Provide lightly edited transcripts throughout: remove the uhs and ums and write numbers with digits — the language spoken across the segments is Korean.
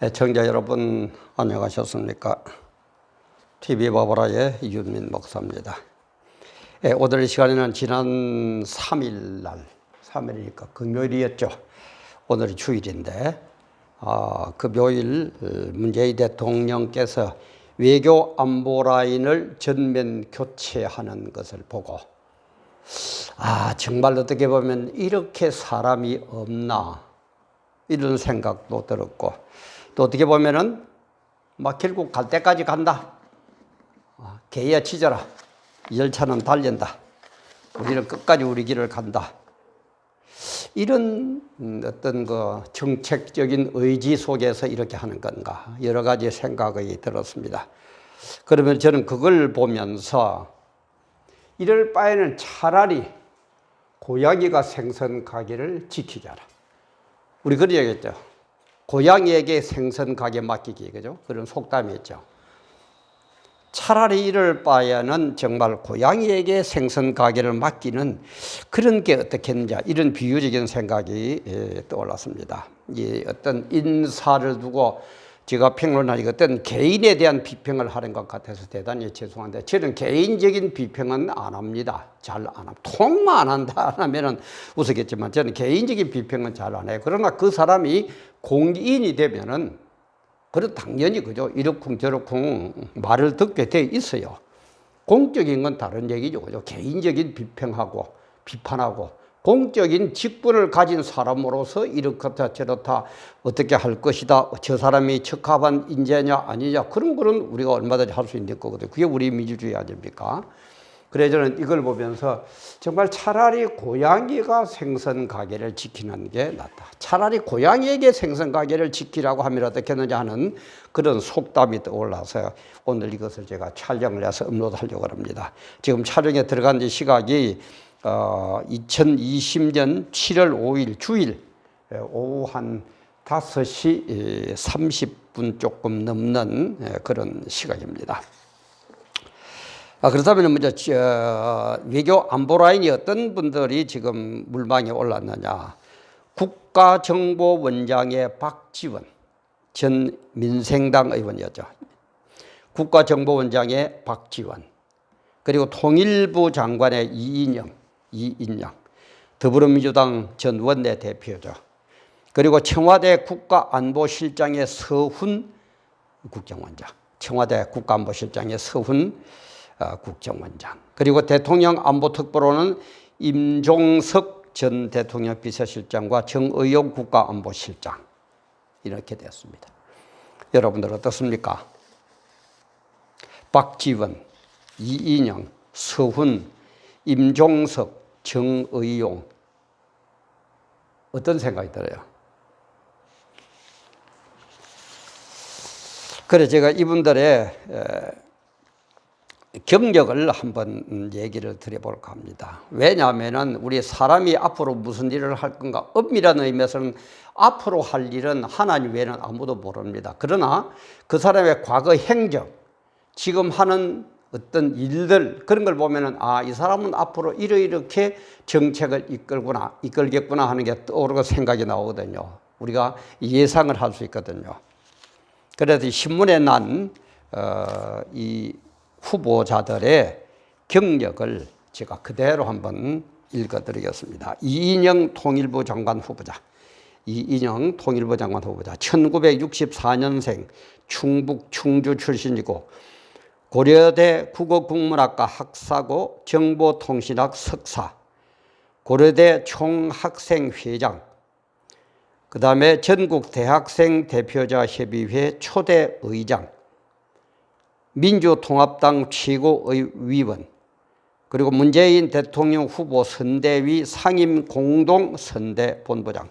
애청자 여러분 안녕하셨습니까? TV바보라의 이윤민 목사입니다. 오늘 이 시간에는 지난 3일이니까 금요일이었죠. 오늘이 주일인데 금요일 문재인 대통령께서 외교 안보 라인을 전면 교체하는 것을 보고 정말 어떻게 보면 이렇게 사람이 없나 이런 생각도 들었고, 또 어떻게 보면은 막 결국 갈 때까지 간다. 개야 치져라. 열차는 달린다. 우리는 끝까지 우리 길을 간다. 이런 어떤 그 정책적인 의지 속에서 이렇게 하는 건가, 여러 가지 생각이 들었습니다. 그러면 저는 그걸 보면서 이럴 바에는 차라리 고양이가 생선 가게를 지키자라. 우리 그런 얘기 했죠. 고양이에게 생선 가게 맡기기, 그죠? 그런 속담이 있죠. 차라리 이럴 바에는 정말 고양이에게 생선 가게를 맡기는 그런 게 어떻겠는지, 이런 비유적인 생각이 떠올랐습니다. 이 어떤 인사를 두고 제가 평론하니 어떤 개인에 대한 비평을 하는 것 같아서 대단히 죄송한데, 저는 개인적인 비평은 안 합니다. 잘 안 합니다. 통만 안 한다 하면은 웃었겠지만 저는 개인적인 비평은 잘 안 해요. 그러나 그 사람이 공인이 되면은 그래도 당연히 그죠. 이러쿵저러쿵 말을 듣게 돼 있어요. 공적인 건 다른 얘기죠. 그죠. 개인적인 비평하고 비판하고 공적인 직분을 가진 사람으로서 이렇다 저렇다 어떻게 할 것이다, 저 사람이 적합한 인재냐 아니냐, 그런 거는 우리가 얼마든지 할 수 있는 거거든요. 그게 우리 민주주의 아닙니까? 그래서 저는 이걸 보면서 정말 차라리 고양이가 생선 가게를 지키는 게 낫다. 차라리 고양이에게 생선 가게를 지키라고 하면 어떻겠느냐 하는 그런 속담이 떠올라서 오늘 이것을 제가 촬영을 해서 업로드하려고 합니다. 지금 촬영에 들어간 지 시각이 2020년 7월 5일 주일 오후 한 5시 30분 조금 넘는 그런 시각입니다. 그렇다면 먼저 외교 안보 라인이 어떤 분들이 지금 물망에 올랐느냐. 국가정보원장의 박지원 전 민생당 의원이었죠. 국가정보원장의 박지원, 그리고 통일부 장관의 이인영, 더불어민주당 전 원내대표죠. 그리고 청와대 국가안보실장의 서훈 국정원장, 청와대 국가안보실장의 서훈 국정원장, 그리고 대통령 안보특보로는 임종석 전 대통령 비서실장과 정의용 국가안보실장, 이렇게 됐습니다. 여러분들 어떻습니까? 박지원, 이인영, 서훈, 임종석, 정의용, 어떤 생각이 들어요? 그래서 제가 이분들의 경력을 한번 얘기를 드려볼까 합니다. 왜냐하면 우리 사람이 앞으로 무슨 일을 할 건가, 엄밀한 의미에서는 앞으로 할 일은 하나님 외에는 아무도 모릅니다. 그러나 그 사람의 과거 행적, 지금 하는 어떤 일들, 그런 걸 보면은 이 사람은 앞으로 이렇게 정책을 이끌겠구나 하는 게 떠오르고 생각이 나오거든요. 우리가 예상을 할 수 있거든요. 그래서 신문에 난 이 후보자들의 경력을 제가 그대로 한번 읽어드리겠습니다. 이인영 통일부 장관 후보자. 1964년생 충북 충주 출신이고 고려대 국어국문학과 학사고 정보통신학 석사, 고려대 총학생회장, 그 다음에 전국대학생대표자협의회 초대의장, 민주통합당 최고위원, 그리고 문재인 대통령 후보 선대위 상임공동선대본부장,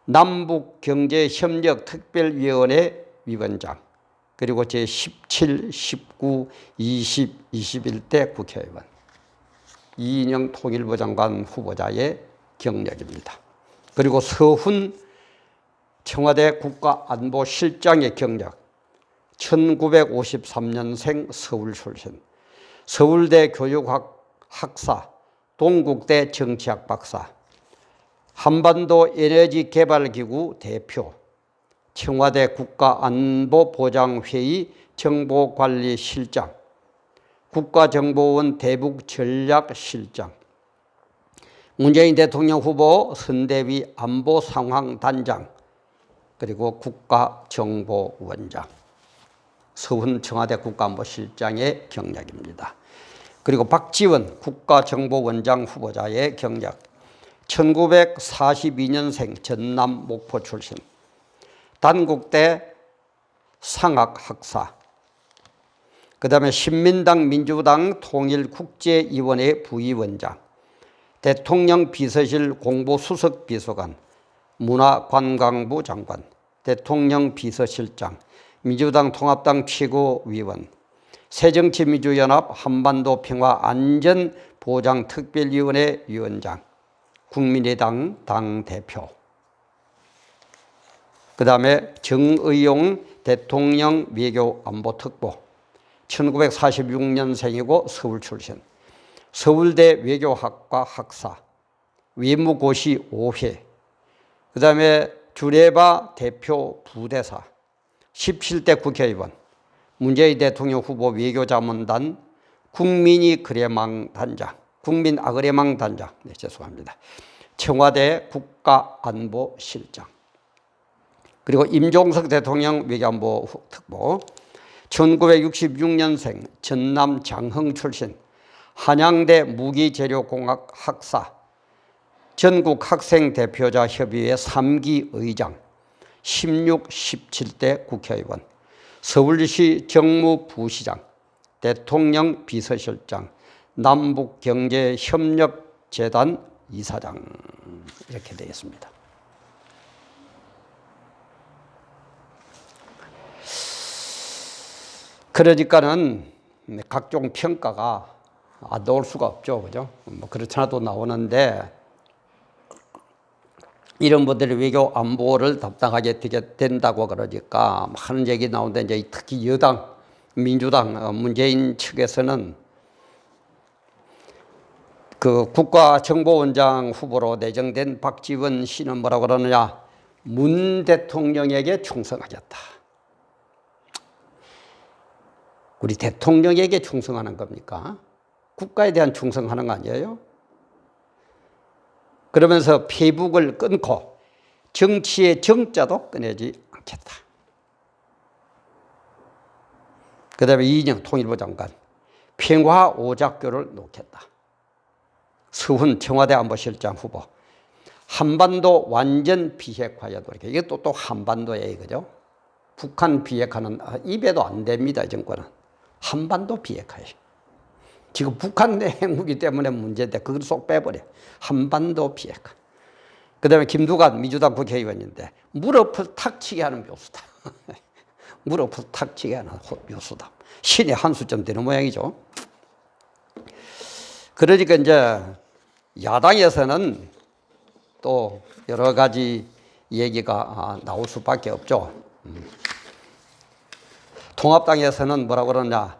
남북경제협력특별위원회 위원장, 그리고 제17, 19, 20, 21대 국회의원. 이인영 통일부 장관 후보자의 경력입니다. 그리고 서훈 청와대 국가안보실장의 경력. 1953년생 서울 출신, 서울대 교육학 학사, 동국대 정치학 박사, 한반도 에너지개발기구 대표, 청와대 국가안보보장회의 정보관리실장, 국가정보원 대북전략실장, 문재인 대통령 후보 선대위 안보상황단장, 그리고 국가정보원장, 서훈 청와대 국가안보실장의 경력입니다. 그리고 박지원 국가정보원장 후보자의 경력, 1942년생 전남 목포 출신, 단국대 상학학사, 그 다음에 신민당 민주당 통일국제위원회 부위원장, 대통령 비서실 공보수석 비서관, 문화관광부 장관, 대통령 비서실장, 민주당 통합당 최고위원, 새정치민주연합 한반도 평화안전보장특별위원회 위원장, 국민의당 당대표, 그 다음에 정의용 대통령 외교안보특보, 1946년생이고 서울 출신, 서울대 외교학과 학사, 외무고시 5회, 그 다음에 주레바 대표 부대사, 17대 국회의원, 문재인 대통령 후보 외교자문단 국민이 그래망 단장, 국민아그레망 단장, 네, 죄송합니다. 청와대 국가안보실장, 그리고 임종석 대통령 외교안보 특보, 1966년생 전남 장흥 출신, 한양대 무기재료공학 학사, 전국학생대표자협의회 3기 의장, 16, 17대 국회의원, 서울시 정무부시장, 대통령 비서실장, 남북경제협력재단 이사장, 이렇게 되어 있습니다. 그러니까는 각종 평가가 안 나올 수가 없죠. 그죠? 뭐 그렇잖아도 나오는데, 이런 분들이 외교 안보를 담당하게 되게 된다고 그러니까 많은 얘기 나오는데, 이제 특히 여당, 민주당, 문재인 측에서는 그 국가정보원장 후보로 내정된 박지원 씨는 뭐라고 그러느냐, 문 대통령에게 충성하겠다. 우리 대통령에게 충성하는 겁니까? 국가에 대한 충성하는 거 아니에요? 그러면서 페북을 끊고 정치의 정자도 꺼내지 않겠다. 그 다음에 이인영 통일부 장관, 평화 오작교를 놓겠다. 서훈 청와대 안보실장 후보, 한반도 완전 비핵화에 노력. 이게 또 한반도에 그죠? 북한 비핵화는 입에도 안 됩니다. 이 정권은. 한반도 비핵화예요. 지금 북한 핵무기 때문에 문제인데 그걸 쏙 빼버려. 한반도 비핵화. 그 다음에 김두관 민주당 국회의원인데 무릎을 탁치게 하는 묘수다. 무릎을 탁치게 하는 묘수다. 신의 한 수점 되는 모양이죠. 그러니까 이제 야당에서는 또 여러 가지 얘기가 나올 수밖에 없죠. 통합당에서는 뭐라고 그러냐,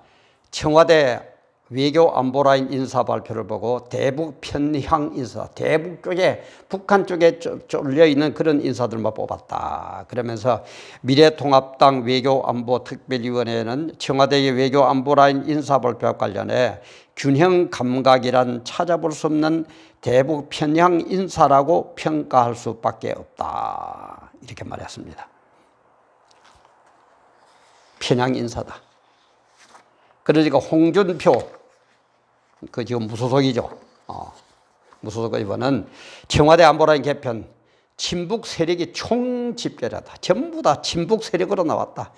청와대 외교안보라인 인사 발표를 보고 대북 편향 인사, 대북 쪽에, 북한 쪽에 쫄려있는 그런 인사들만 뽑았다. 그러면서 미래통합당 외교안보특별위원회는 청와대의 외교안보라인 인사 발표와 관련해 균형 감각이란 찾아볼 수 없는 대북 편향 인사라고 평가할 수밖에 없다. 이렇게 말했습니다. 편향 인사다. 그러니까 홍준표, 그 지금 무소속이죠. 무소속 의원은 청와대 안보라인 개편, 친북 세력이 총집결하다. 전부 다 친북 세력으로 나왔다.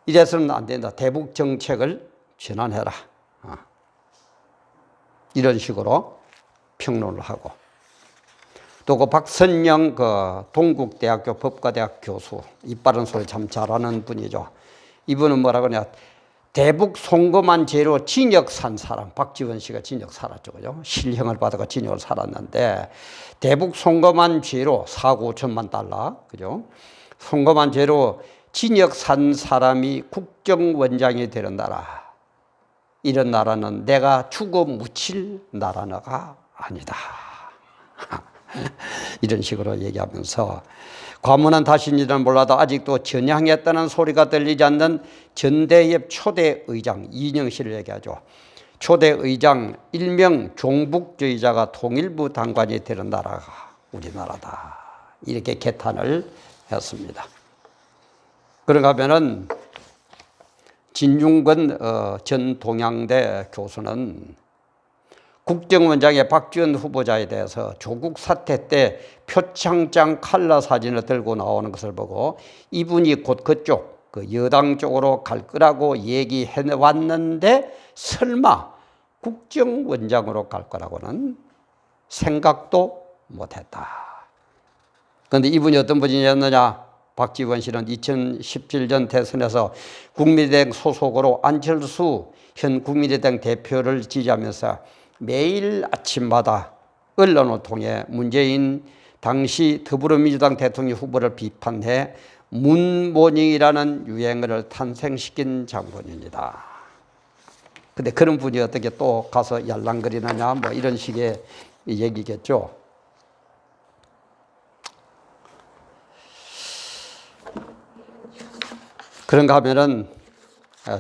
이래서는 안 된다. 대북 정책을 전환해라. 이런 식으로 평론을 하고. 또 그 박선영 그 동국대학교 법과대학 교수, 입 바른 소리 참 잘하는 분이죠. 이분은 뭐라고 하냐, 대북 송금한 죄로 징역 산 사람, 박지원 씨가 징역 살았죠. 그죠? 실형을 받아가 징역을 살았는데, 대북 송금한 죄로 4억 5천만 달러, 그죠? 송금한 죄로 징역 산 사람이 국정원장이 되는 나라. 이런 나라는 내가 죽어 묻힐 나라가 아니다. 이런 식으로 얘기하면서 과문은 다신지는 몰라도 아직도 전향했다는 소리가 들리지 않는 전대협 초대 의장 이영실을 얘기하죠. 초대 의장 일명 종북주의자가 통일부 장관이 되는 나라가 우리나라다. 이렇게 개탄을 했습니다. 그런가 하면은 진중권 전 동양대 교수는 국정원장의 박지원 후보자에 대해서 조국 사태 때 표창장 칼라 사진을 들고 나오는 것을 보고 이분이 곧 그쪽 그 여당 쪽으로 갈 거라고 얘기해 왔는데 설마 국정원장으로 갈 거라고는 생각도 못했다. 그런데 이분이 어떤 분이었느냐? 박지원 씨는 2017년 대선에서 국민의당 소속으로 안철수 현 국민의당 대표를 지지하면서 매일 아침마다 언론을 통해 문재인 당시 더불어민주당 대통령 후보를 비판해 문모닝이라는 유행어를 탄생시킨 장본입니다. 근데 그런 분이 어떻게 또 가서 yar랑거리느냐 뭐 이런 식의 얘기겠죠. 그런가 하면은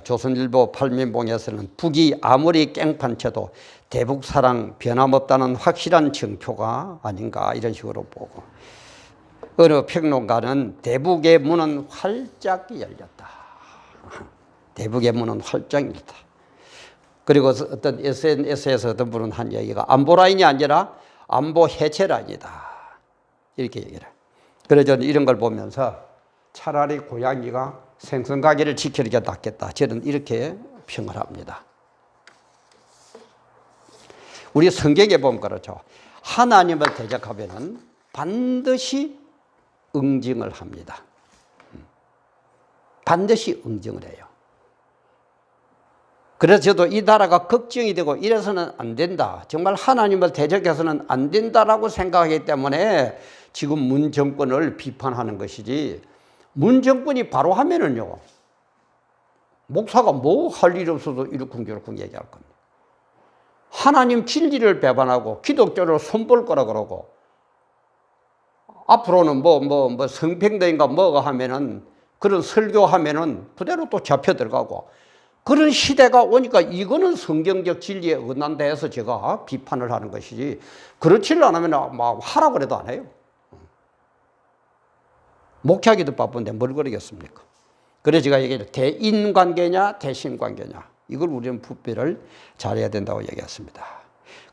조선일보 팔민봉에서는 북이 아무리 깽판쳐도 대북 사랑 변함없다는 확실한 증표가 아닌가 이런 식으로 보고, 어느 평론가는 대북의 문은 활짝 열렸다. 대북의 문은 활짝 열렸다. 그리고 어떤 SNS에서 어떤 분은 한 얘기가 안보 라인이 아니라 안보 해체 라인이다. 이렇게 얘기를 해요. 그래서 저는 이런 걸 보면서 차라리 고양이가 생선가게를 지키는 게 낫겠다. 저는 이렇게 평을 합니다. 우리 성경에 보면 그렇죠. 하나님을 대적하면은 반드시 응징을 합니다. 반드시 응징을 해요. 그래서 저도 이 나라가 걱정이 되고 이래서는 안 된다. 정말 하나님을 대적해서는 안 된다라고 생각하기 때문에 지금 문 정권을 비판하는 것이지, 문 정권이 바로 하면은요, 목사가 뭐 할 일 없어도 이러쿵저러쿵 얘기할 겁니다. 하나님 진리를 배반하고 기독교를 손볼 거라 그러고, 앞으로는 뭐 성평등인가 뭐가 하면은, 그런 설교하면은 그대로 또 잡혀 들어가고, 그런 시대가 오니까 이거는 성경적 진리에 어긋난다 해서 제가 비판을 하는 것이지, 그렇지를 않으면 막 하라고 해도 안 해요. 목회하기도 바쁜데 뭘 그러겠습니까? 그래서 제가 얘기해요. 대인관계냐 대신관계냐, 이걸 우리는 분별을 잘해야 된다고 얘기했습니다.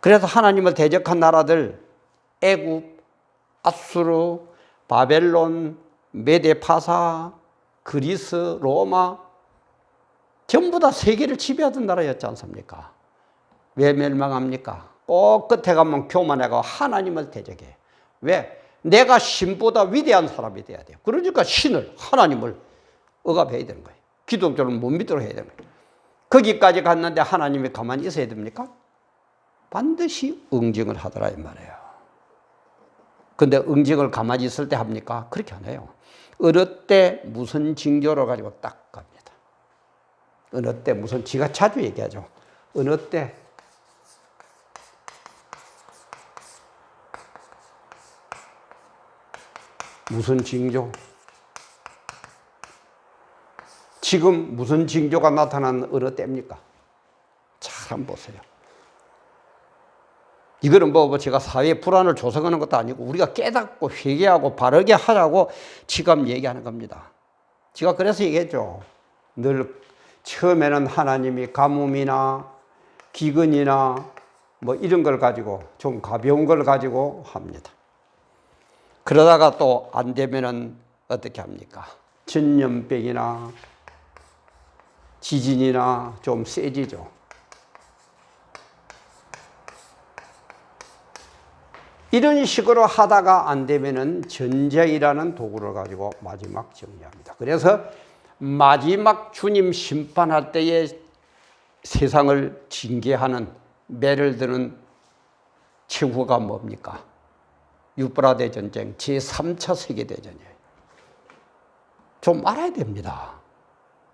그래서 하나님을 대적한 나라들, 애굽, 아수르, 바벨론, 메데파사, 그리스, 로마, 전부 다 세계를 지배하던 나라였지 않습니까? 왜 멸망합니까? 꼭 끝에 가면 교만해가 하나님을 대적해. 왜? 내가 신보다 위대한 사람이 돼야 돼요. 그러니까 신을, 하나님을 억압해야 되는 거예요. 기독교를 못 믿도록 해야 되는 거예요. 거기까지 갔는데 하나님이 가만히 있어야 됩니까? 반드시 응징을 하더라 이 말이에요. 근데 응징을 가만히 있을 때 합니까? 그렇게 안 해요. 어느 때 무슨 징조를 가지고 딱 갑니다. 어느 때 무슨, 지가 자주 얘기하죠. 어느 때 무슨 징조? 지금 무슨 징조가 나타난 어느 때입니까? 잘 한번 보세요. 이거는 뭐 제가 사회 불안을 조성하는 것도 아니고 우리가 깨닫고 회개하고 바르게 하라고 지금 얘기하는 겁니다. 제가 그래서 얘기했죠. 늘 처음에는 하나님이 가뭄이나 기근이나 뭐 이런 걸 가지고 좀 가벼운 걸 가지고 합니다. 그러다가 또 안 되면은 어떻게 합니까? 전염병이나 지진이나 좀 세지죠. 이런 식으로 하다가 안 되면은 전쟁이라는 도구를 가지고 마지막 정리합니다. 그래서 마지막 주님 심판할 때에 세상을 징계하는, 매를 드는 최후가 뭡니까? 유브라데 전쟁, 제3차 세계대전이에요. 좀 알아야 됩니다.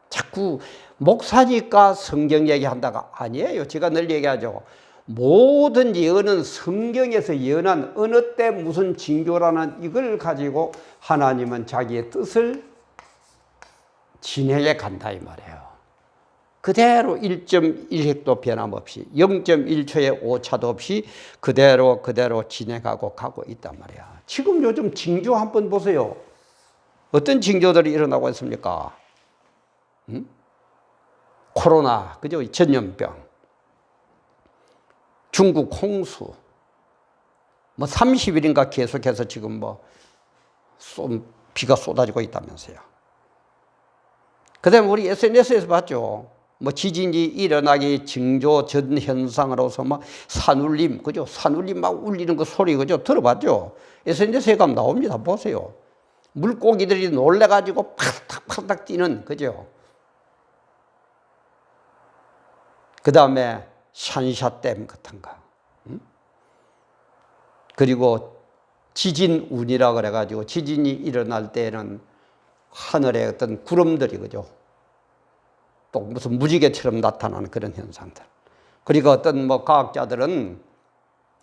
자꾸 목사니까 성경 얘기한다가 아니에요. 제가 늘 얘기하죠. 모든 예언은 성경에서 예언한 어느 때 무슨 징조라는 이걸 가지고 하나님은 자기의 뜻을 진행해 간다 이 말이에요. 그대로 1.1획도 변함없이 0.1초의 오차도 없이 그대로 진행하고 가고 있단 말이야. 지금 요즘 징조 한번 보세요. 어떤 징조들이 일어나고 있습니까? 코로나, 그죠? 전염병, 중국 홍수, 뭐 30일인가 계속해서 지금 비가 쏟아지고 있다면서요. 그 다음에 우리 SNS에서 봤죠. 지진이 일어나기 징조 전 현상으로서 산울림, 그죠? 산울림 막 울리는 그 소리, 그죠? 들어봤죠? SNS에 가면 나옵니다. 보세요. 물고기들이 놀래가지고 팔딱팔딱 뛰는, 그죠? 그 다음에 샨샤댐 같은 거. 그리고 지진운이라 그래가지고 지진이 일어날 때는 하늘에 어떤 구름들이, 그죠? 또 무슨 무지개처럼 나타나는 그런 현상들. 그리고 어떤 과학자들은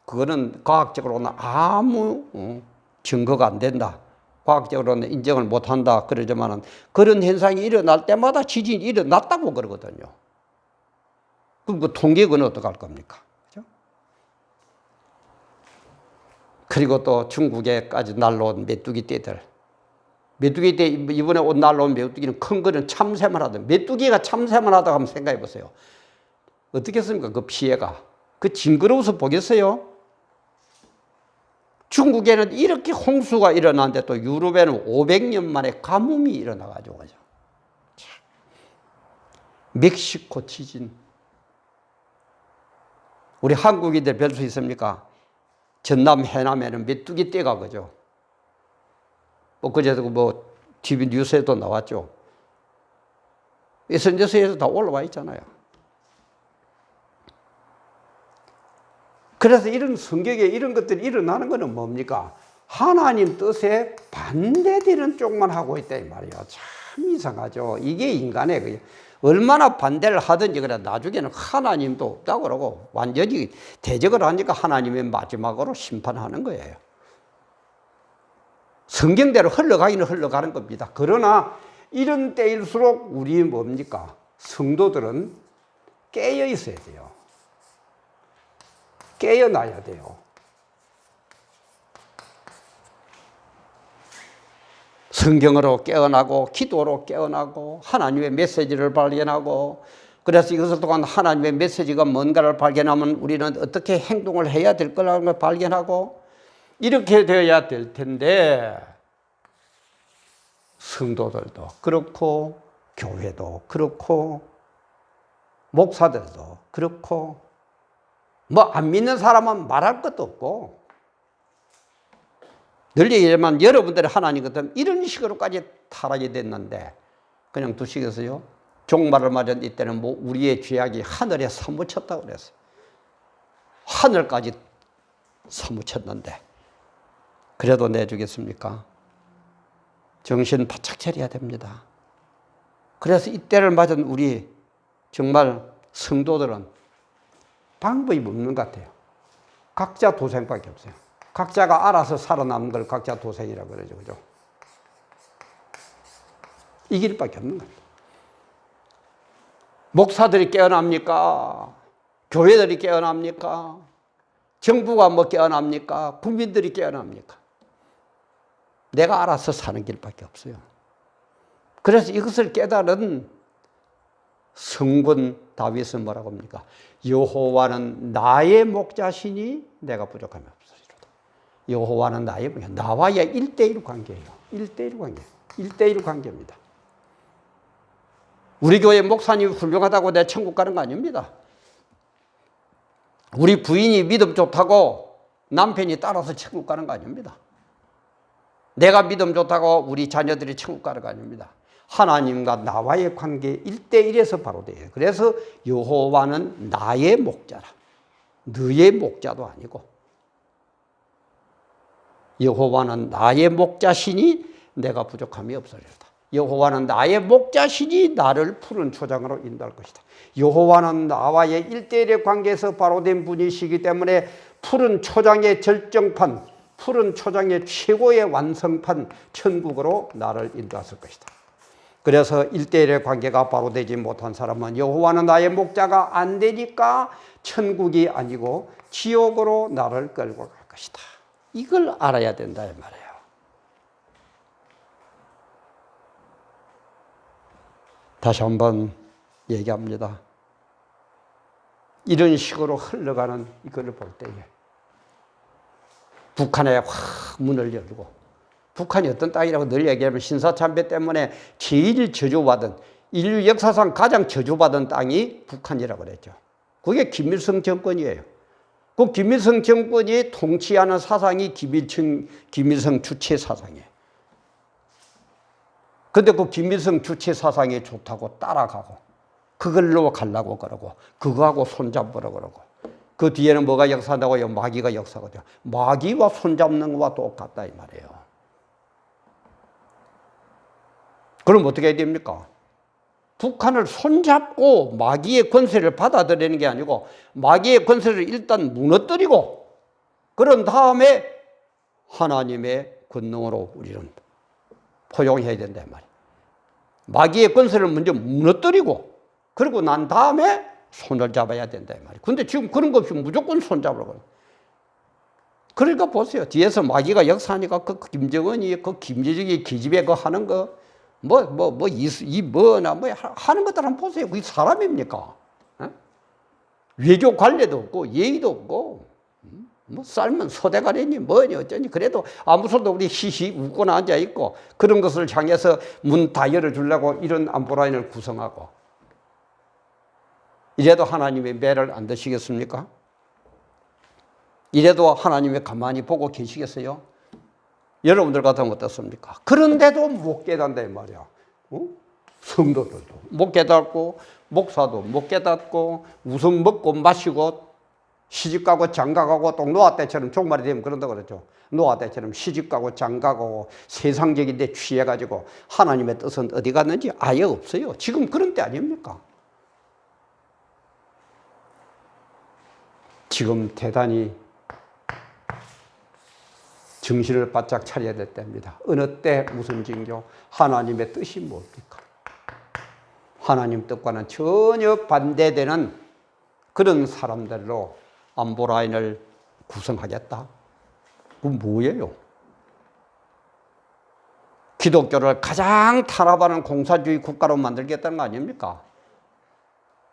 그거는 과학적으로는 아무 증거가 안 된다. 과학적으로는 인정을 못 한다. 그러지만은 그런 현상이 일어날 때마다 지진이 일어났다고 그러거든요. 그럼 그 통계는 어떡할 겁니까? 그죠? 그리고 또 중국에까지 날라온 메뚜기 떼들. 메뚜기 때 이번에 날라온 메뚜기는 큰 거는 참새만 하던, 메뚜기가 참새만 하다가 한번 생각해 보세요. 어떻겠습니까? 그 피해가. 그 징그러워서 보겠어요? 중국에는 이렇게 홍수가 일어났는데 또 유럽에는 500년 만에 가뭄이 일어나가지고, 그죠? 멕시코 지진. 우리 한국인들 별 수 있습니까? 전남, 해남에는 메뚜기 떼가, 그죠? 그제도 TV 뉴스에도 나왔죠. SNS에서 다 올라와 있잖아요. 그래서 이런 성경에 이런 것들이 일어나는 것은 뭡니까? 하나님 뜻에 반대되는 쪽만 하고 있다 이 말이에요. 참 이상하죠. 이게 인간의 얼마나 반대를 하든지 그래 나중에는 하나님도 없다고 그러고 완전히 대적을 하니까 하나님이 마지막으로 심판하는 거예요. 성경대로 흘러가기는 흘러가는 겁니다. 그러나 이런 때일수록 우리 뭡니까? 성도들은 깨어 있어야 돼요. 깨어나야 돼요. 성경으로 깨어나고 기도로 깨어나고 하나님의 메시지를 발견하고, 그래서 이것을 통한 하나님의 메시지가 뭔가를 발견하면 우리는 어떻게 행동을 해야 될 거라는 걸 발견하고, 이렇게 되어야 될 텐데 성도들도 그렇고 교회도 그렇고 목사들도 그렇고 안 믿는 사람은 말할 것도 없고, 늘 얘기하지만 여러분들이 하나님 같으면 이런 식으로까지 타락이 됐는데 그냥 두시겠어요? 종말을 맞은 이때는 우리의 죄악이 하늘에 사무쳤다고 그랬어요. 하늘까지 사무쳤는데 그래도 내주겠습니까? 정신 바짝 차려야 됩니다. 그래서 이때를 맞은 우리 정말 성도들은 방법이 없는 것 같아요. 각자 도생밖에 없어요. 각자가 알아서 살아남는 걸 각자 도생이라고 그러죠. 그죠? 이 길밖에 없는 것 같아요. 목사들이 깨어납니까? 교회들이 깨어납니까? 정부가 깨어납니까? 국민들이 깨어납니까? 내가 알아서 사는 길밖에 없어요. 그래서 이것을 깨달은 성군 다윗은 뭐라고 합니까? 여호와는 나의 목자시니 내가 부족함이 없으리로다. 여호와는 나의 목자. 나와야 1대1 관계예요. 1대1 관계. 1대1 관계입니다. 우리 교회 목사님이 훌륭하다고 내 천국 가는 거 아닙니다. 우리 부인이 믿음 좋다고 남편이 따라서 천국 가는 거 아닙니다. 내가 믿음 좋다고 우리 자녀들이 천국 가는 거 아닙니다. 하나님과 나와의 관계 1대1에서 바로 돼요. 그래서 여호와는 나의 목자라. 너의 목자도 아니고 여호와는 나의 목자시니 내가 부족함이 없으리로다. 여호와는 나의 목자시니 나를 푸른 초장으로 인도할 것이다. 여호와는 나와의 일대일의 관계에서 바로 된 분이시기 때문에 푸른 초장의 절정판, 푸른 초장의 최고의 완성판 천국으로 나를 인도하실 것이다. 그래서 일대일의 관계가 바로 되지 못한 사람은 여호와는 나의 목자가 안 되니까 천국이 아니고 지옥으로 나를 끌고 갈 것이다. 이걸 알아야 된다 이 말이에요. 다시 한번 얘기합니다. 이런 식으로 흘러가는 이걸 볼 때에 북한에 확 문을 열고, 북한이 어떤 땅이라고 늘 얘기하면 신사참배 때문에 제일 저주받은, 인류 역사상 가장 저주받은 땅이 북한이라고 그랬죠. 그게 김일성 정권이에요. 그 김일성 정권이 통치하는 사상이 김일성 주체 사상이에요. 근데 그 김일성 주체 사상이 좋다고 따라가고, 그걸로 가려고 그러고, 그거하고 손잡으라고 그러고, 그 뒤에는 뭐가 역사한다고요? 마귀가 역사거든요. 마귀와 손잡는 것과 똑같다 이 말이에요. 그럼 어떻게 해야 됩니까? 북한을 손잡고 마귀의 권세를 받아들이는 게 아니고 마귀의 권세를 일단 무너뜨리고, 그런 다음에 하나님의 권능으로 우리는 포용해야 된다 이 말이에요. 마귀의 권세를 먼저 무너뜨리고 그러고 난 다음에 손을 잡아야 된다 이 말이에요. 근데 지금 그런 거 없이 무조건 손잡으라고 해요. 그러니까 보세요. 뒤에서 마귀가 역사하니까 그 김정은이 그 김정일이 기집애 그 하는 거 뭐나 하는 것들 한번 보세요. 그게 사람입니까? 에? 외교 관례도 없고 예의도 없고 뭐 쌀면 소대가리니 뭐니 어쩌니, 그래도 아무 소리도 우리 히히 웃고 앉아 있고, 그런 것을 향해서 문 다 열어주려고 이런 안보라인을 구성하고, 이래도 하나님의 매를 안 드시겠습니까? 이래도 하나님이 가만히 보고 계시겠어요? 여러분들 같으면 어떻습니까? 그런데도 못 깨닫는다 이 말이야. 성도들도 못 깨닫고, 목사도 못 깨닫고, 우선 먹고 마시고 시집가고 장가가고, 또 노아 때처럼 종말이 되면 그런다고 그랬죠. 노아 때처럼 시집가고 장가가고 세상적인 데 취해가지고 하나님의 뜻은 어디 갔는지 아예 없어요. 지금 그런 때 아닙니까? 지금 대단히 정신을 바짝 차려야 될 때입니다. 어느 때 무슨 징조? 하나님의 뜻이 뭡니까? 하나님 뜻과는 전혀 반대되는 그런 사람들로 안보라인을 구성하겠다. 그건 뭐예요? 기독교를 가장 탄압하는 공산주의 국가로 만들겠다는 거 아닙니까?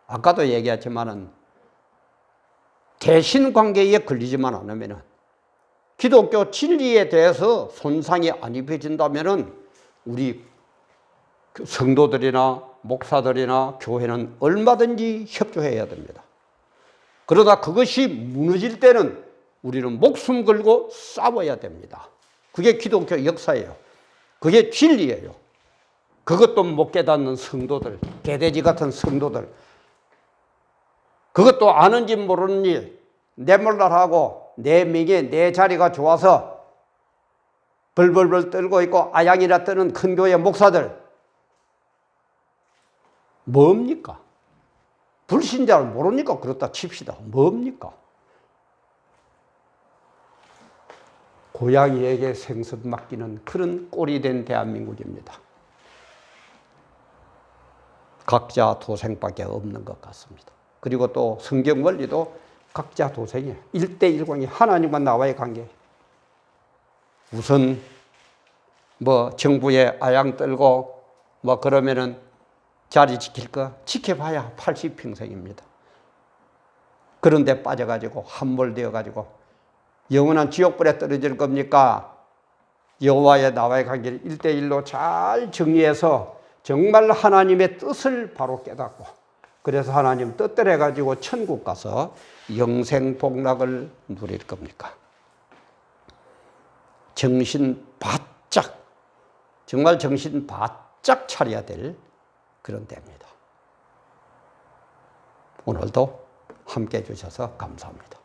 아까도 얘기했지만은 대신 관계에 걸리지만 않으면은, 기독교 진리에 대해서 손상이 안 입혀진다면은 우리 성도들이나 목사들이나 교회는 얼마든지 협조해야 됩니다. 그러다 그것이 무너질 때는 우리는 목숨 걸고 싸워야 됩니다. 그게 기독교 역사예요. 그게 진리예요. 그것도 못 깨닫는 성도들, 개돼지 같은 성도들, 그것도 아는지 모르는지 내몰랄하고 내 명예, 내 자리가 좋아서 벌벌벌 떨고 있고 아양이라 뜨는 큰 교회 목사들, 뭡니까? 불신자를 모르니까 그렇다 칩시다. 뭡니까? 고양이에게 생선 맡기는 그런 꼴이 된 대한민국입니다. 각자 도생밖에 없는 것 같습니다. 그리고 또 성경 원리도 각자 도생이에요. 1대1관계, 하나님과 나와의 관계. 우선 뭐 정부에 아양 떨고 뭐 그러면은 자리 지킬 거 지켜봐야 80평생입니다. 그런데 빠져가지고 함몰되어가지고 영원한 지옥불에 떨어질 겁니까? 여호와의 나와의 관계를 1대1로 잘 정리해서 정말 하나님의 뜻을 바로 깨닫고, 그래서 하나님 뜻대로 해가지고 천국 가서 영생 복락을 누릴 겁니까? 정신 바짝, 정말 정신 바짝 차려야 될 그런 때입니다. 오늘도 함께 해주셔서 감사합니다.